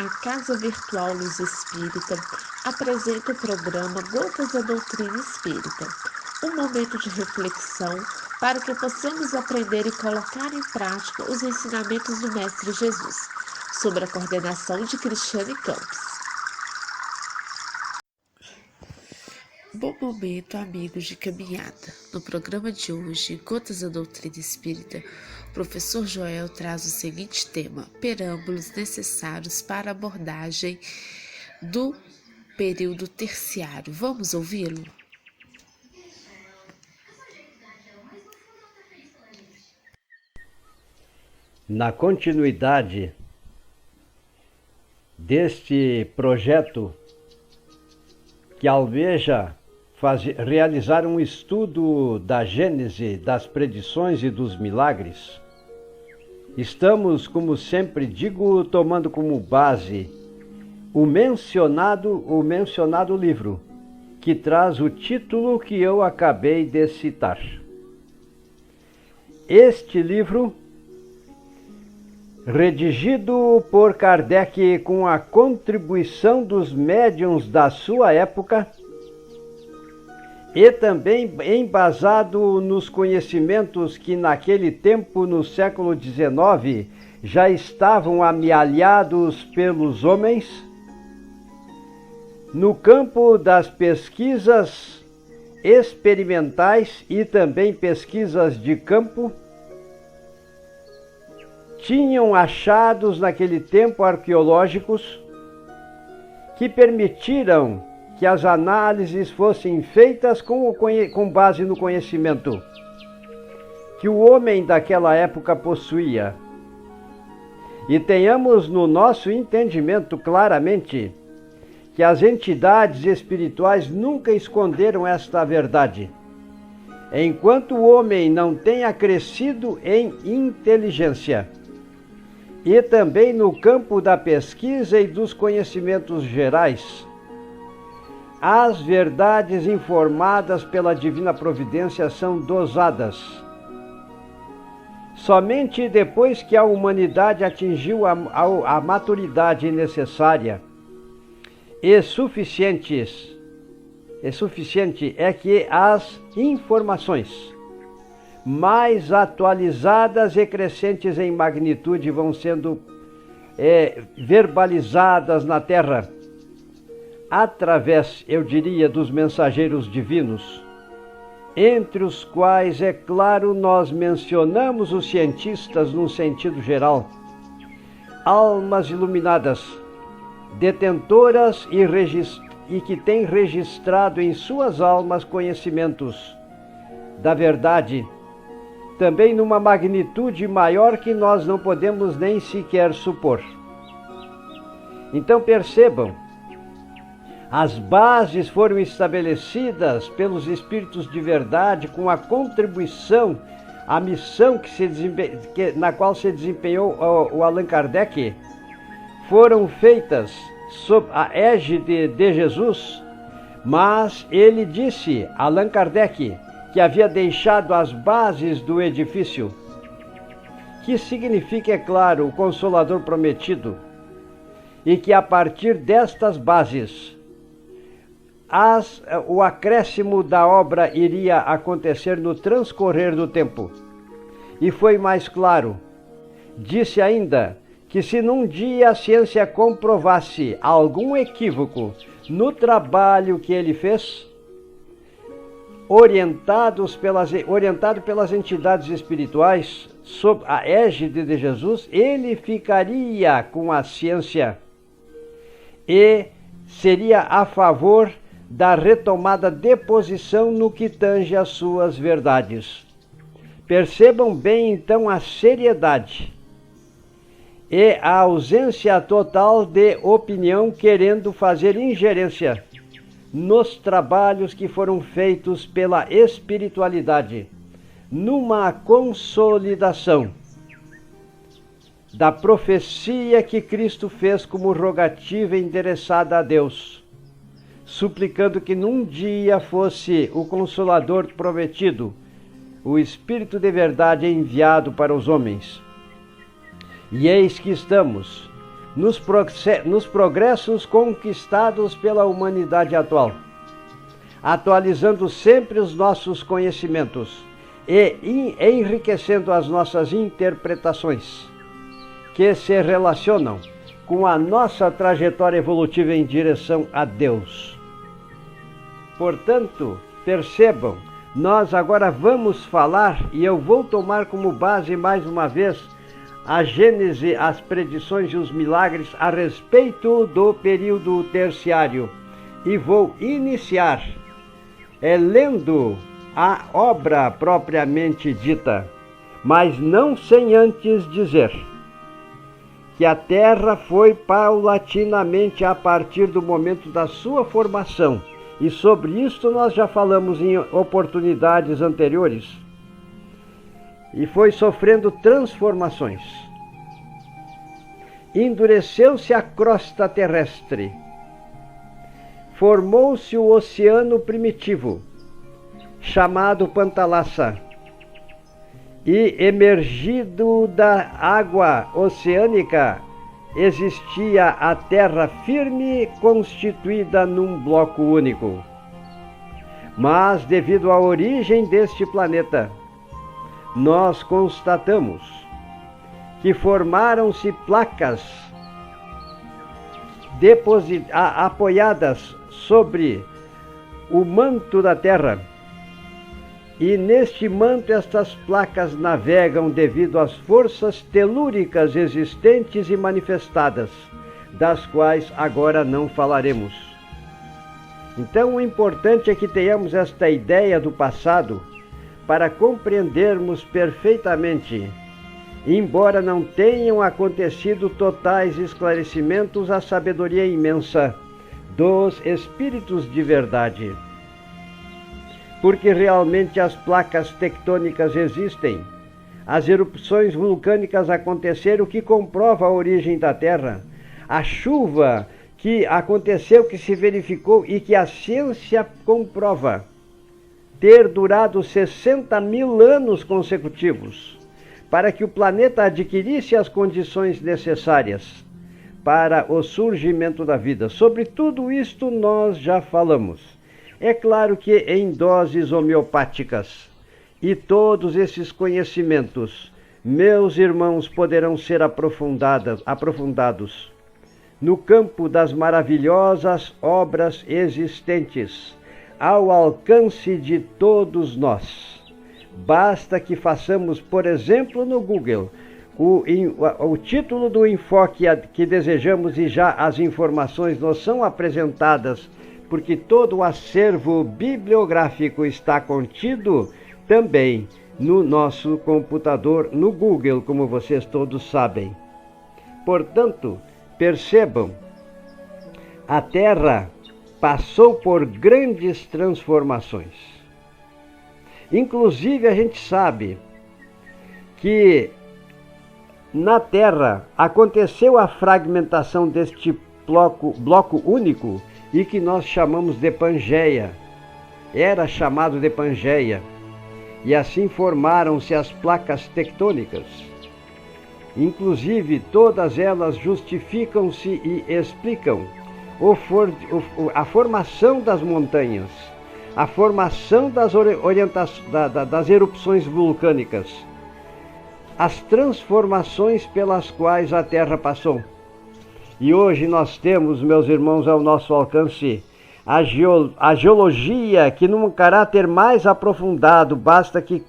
A Casa Virtual Luz Espírita apresenta o programa Gotas da Doutrina Espírita, um momento de reflexão para que possamos aprender e colocar em prática os ensinamentos do Mestre Jesus, sob a coordenação de Cristiane Campos. Bom momento, amigos de caminhada. No programa de hoje, Gotas da Doutrina Espírita, o professor Joel traz o seguinte tema: preâmbulos necessários para a abordagem do período terciário. Vamos ouvi-lo? Na continuidade deste projeto que almeja realizar um estudo da Gênese, das predições e dos milagres, estamos, como sempre digo, tomando como base o mencionado livro, que traz o título que eu acabei de citar. Este livro, redigido por Kardec com a contribuição dos médiuns da sua época e também embasado nos conhecimentos que naquele tempo, no século XIX, já estavam amealhados pelos homens, no campo das pesquisas experimentais e também pesquisas de campo, tinham achados naquele tempo arqueológicos que permitiram que as análises fossem feitas com base no conhecimento que o homem daquela época possuía. E tenhamos no nosso entendimento claramente que as entidades espirituais nunca esconderam esta verdade. Enquanto o homem não tenha crescido em inteligência, e também no campo da pesquisa e dos conhecimentos gerais, as verdades informadas pela divina providência são dosadas. Somente depois que a humanidade atingiu a maturidade necessária e suficiente é que as informações mais atualizadas e crescentes em magnitude vão sendo verbalizadas na Terra, através, eu diria, dos mensageiros divinos, entre os quais, é claro, nós mencionamos os cientistas num sentido geral, almas iluminadas, detentoras e que têm registrado em suas almas conhecimentos da verdade, também numa magnitude maior que nós não podemos nem sequer supor. Então percebam, as bases foram estabelecidas pelos espíritos de verdade com a contribuição, a missão na qual se desempenhou o Allan Kardec, foram feitas sob a égide de Jesus, mas ele disse, Allan Kardec, que havia deixado as bases do edifício, que significa, é claro, o Consolador prometido, e que a partir destas bases, o acréscimo da obra iria acontecer no transcorrer do tempo. E foi mais claro, disse ainda que se num dia a ciência comprovasse algum equívoco no trabalho que ele fez, orientado pelas entidades espirituais, sob a égide de Jesus, ele ficaria com a ciência e seria a favor da retomada de posição no que tange às suas verdades. Percebam bem, então, a seriedade e a ausência total de opinião querendo fazer ingerência nos trabalhos que foram feitos pela espiritualidade, numa consolidação da profecia que Cristo fez como rogativa endereçada a Deus, suplicando que num dia fosse o Consolador prometido, o Espírito de verdade enviado para os homens. E eis que estamos nos progressos conquistados pela humanidade atual, atualizando sempre os nossos conhecimentos e enriquecendo as nossas interpretações, que se relacionam com a nossa trajetória evolutiva em direção a Deus. Portanto, percebam, nós agora vamos falar, e eu vou tomar como base mais uma vez a Gênese, as predições e os milagres a respeito do período terciário. E vou iniciar lendo a obra propriamente dita, mas não sem antes dizer que a Terra foi paulatinamente a partir do momento da sua formação, e sobre isso nós já falamos em oportunidades anteriores, e foi sofrendo transformações. Endureceu-se a crosta terrestre, formou-se o oceano primitivo, chamado Pantalassa, e emergido da água oceânica existia a terra firme constituída num bloco único. Mas devido à origem deste planeta, nós constatamos que formaram-se placas apoiadas sobre o manto da Terra. E neste manto estas placas navegam devido às forças telúricas existentes e manifestadas, das quais agora não falaremos. Então o importante é que tenhamos esta ideia do passado para compreendermos perfeitamente, embora não tenham acontecido totais esclarecimentos, a sabedoria imensa dos espíritos de verdade. Porque realmente as placas tectônicas existem, as erupções vulcânicas aconteceram, que comprova a origem da Terra, a chuva que aconteceu, que se verificou e que a ciência comprova ter durado 60.000 anos consecutivos, para que o planeta adquirisse as condições necessárias para o surgimento da vida. Sobre tudo isto nós já falamos. É claro que em doses homeopáticas, e todos esses conhecimentos, meus irmãos, poderão ser aprofundados no campo das maravilhosas obras existentes, ao alcance de todos nós. Basta que façamos, por exemplo, no Google, o título do enfoque que desejamos, e já as informações nos são apresentadas, porque todo o acervo bibliográfico está contido também no nosso computador, no Google, como vocês todos sabem. Portanto, percebam, a Terra passou por grandes transformações. Inclusive, a gente sabe que na Terra aconteceu a fragmentação deste bloco único, e que nós chamamos de Pangeia. Era chamado de Pangeia. E assim formaram-se as placas tectônicas. Inclusive, todas elas justificam-se e explicam a formação das montanhas, a formação das erupções vulcânicas, as transformações pelas quais a Terra passou. E hoje nós temos, meus irmãos, ao nosso alcance a geologia, que num caráter mais aprofundado, basta que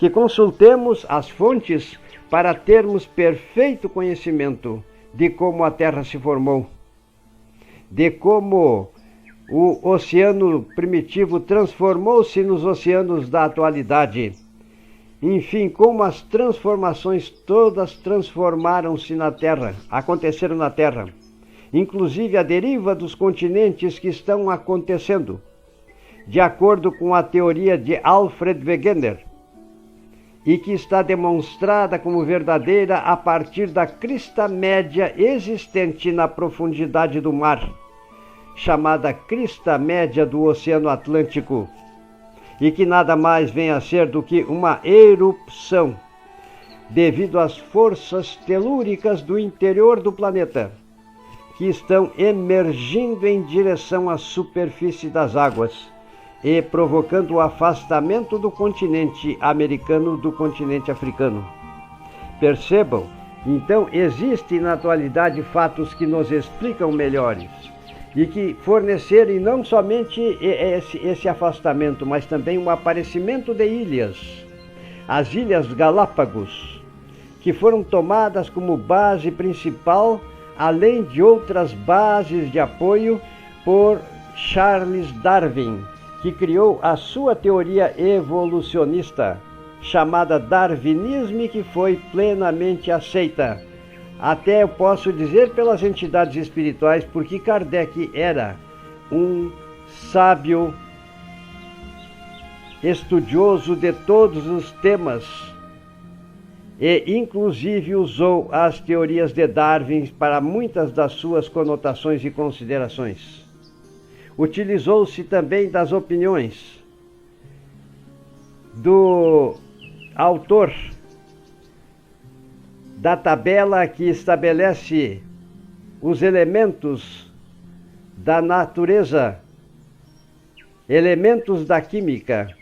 consultemos as fontes para termos perfeito conhecimento de como a Terra se formou, de como o oceano primitivo transformou-se nos oceanos da atualidade. Enfim, como as transformações todas transformaram-se na Terra, aconteceram na Terra. Inclusive a deriva dos continentes que estão acontecendo, de acordo com a teoria de Alfred Wegener, e que está demonstrada como verdadeira a partir da crista média existente na profundidade do mar, chamada crista média do Oceano Atlântico, e que nada mais vem a ser do que uma erupção devido às forças telúricas do interior do planeta, que estão emergindo em direção à superfície das águas e provocando o afastamento do continente americano do continente africano. Percebam, então existem na atualidade fatos que nos explicam melhores e que fornecerem não somente esse afastamento, mas também o aparecimento de ilhas, as Ilhas Galápagos, que foram tomadas como base principal, além de outras bases de apoio, por Charles Darwin, que criou a sua teoria evolucionista, chamada darwinismo, que foi plenamente aceita. Até eu posso dizer pelas entidades espirituais, porque Kardec era um sábio estudioso de todos os temas e inclusive usou as teorias de Darwin para muitas das suas conotações e considerações. Utilizou-se também das opiniões do autor da tabela que estabelece os elementos da natureza, elementos da química,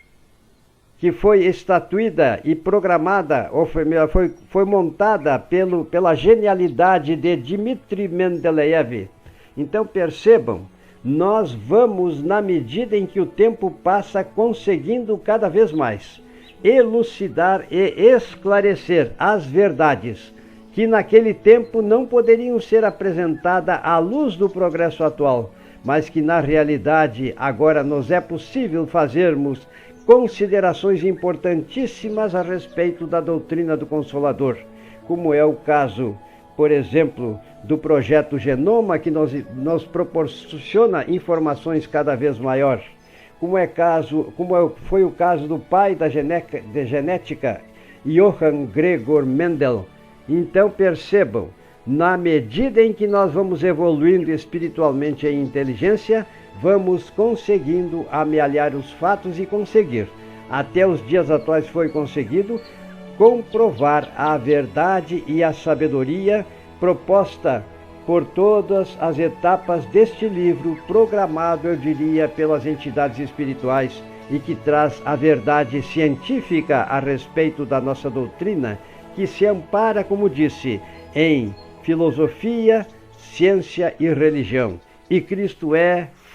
que foi estatuída e programada, ou foi montada pela genialidade de Dmitri Mendeleev. Então percebam, nós vamos, na medida em que o tempo passa, conseguindo cada vez mais elucidar e esclarecer as verdades que naquele tempo não poderiam ser apresentadas à luz do progresso atual, mas que na realidade agora nos é possível fazermos considerações importantíssimas a respeito da doutrina do Consolador, como é o caso, por exemplo, do projeto Genoma, que nos proporciona informações cada vez maior, foi o caso do pai da genética, Johann Gregor Mendel. Então percebam, na medida em que nós vamos evoluindo espiritualmente em inteligência, vamos conseguindo amealhar os fatos e conseguir, até os dias atuais foi conseguido, comprovar a verdade e a sabedoria proposta por todas as etapas deste livro, programado, eu diria, pelas entidades espirituais e que traz a verdade científica a respeito da nossa doutrina, que se ampara, como disse, em filosofia, ciência e religião. E Cristo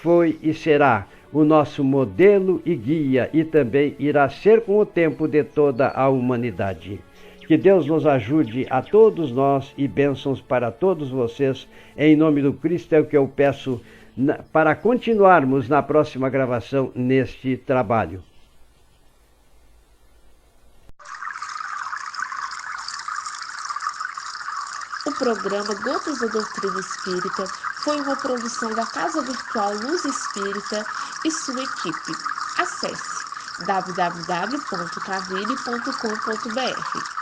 foi e será o nosso modelo e guia, e também irá ser com o tempo de toda a humanidade. Que Deus nos ajude a todos nós e bênçãos para todos vocês. Em nome do Cristo é o que eu peço para continuarmos na próxima gravação neste trabalho. O programa Gotas da Doutrina Espírita foi uma produção da Casa Virtual Luz Espírita e sua equipe. Acesse www.cavile.com.br.